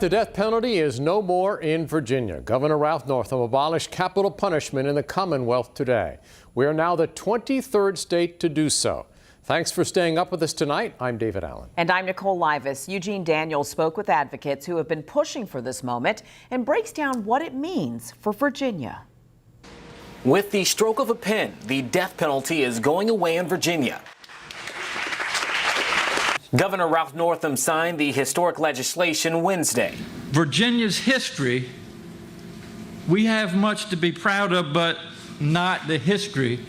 The death penalty is no more in Virginia. Governor Northam abolished capital punishment in the Commonwealth today. We are now the 23rd state to do so. Thanks for staying up with us tonight. I'm David Allen. And I'm Nicole Livas. Eugene Daniels spoke with advocates who have been pushing for this moment and breaks down what it means for Virginia. With the stroke of a pen, the death penalty is going away in Virginia. Governor Northam signed the historic legislation Wednesday. Virginia's history, we have much to be proud of, but not the history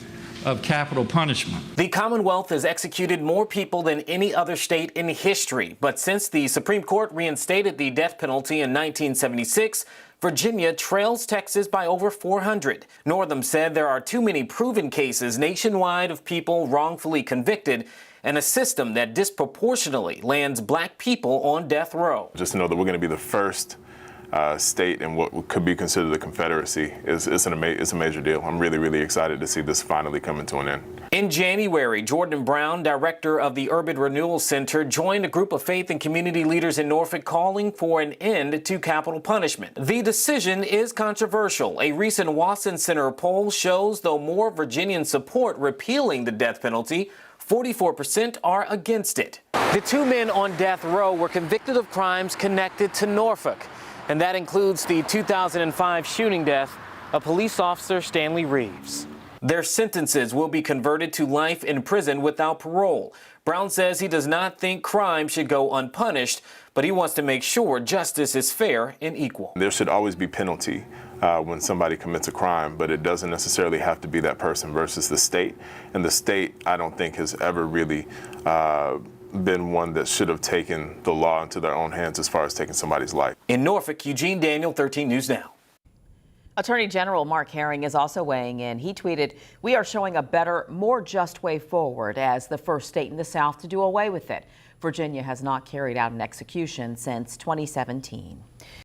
of capital punishment. The Commonwealth has executed more people than any other state in history, but since the Supreme Court reinstated the death penalty in 1976, Virginia trails Texas by over 400. Northam said there are too many proven cases nationwide of people wrongfully convicted and a system that disproportionately lands black people on death row. Just to know that we're going to be the first state in what could be considered a confederacy is a major deal. I'm really excited to see this finally coming to an end. In January, Jordan Brown, director of the Urban Renewal Center, joined a group of faith and community leaders in Norfolk calling for an end to capital punishment. The decision is controversial. A recent Wasson Center poll shows though more Virginians support repealing the death penalty, 44% are against it. The two men on death row were convicted of crimes connected to Norfolk, and that includes the 2005 shooting death of police officer Stanley Reeves. Their sentences will be converted to life in prison without parole. Brown says he does not think crime should go unpunished, but he wants to make sure justice is fair and equal. There should always be penalty when somebody commits a crime, but it doesn't necessarily have to be that person versus the state. And the state, I don't think, has ever really been one that should have taken the law into their own hands as far as taking somebody's life. In Norfolk, Eugene Daniel, 13 News Now. Attorney General Mark Herring is also weighing in. He tweeted, "We are showing a better, more just way forward as the first state in the South to do away with it. Virginia has not carried out an execution since 2017.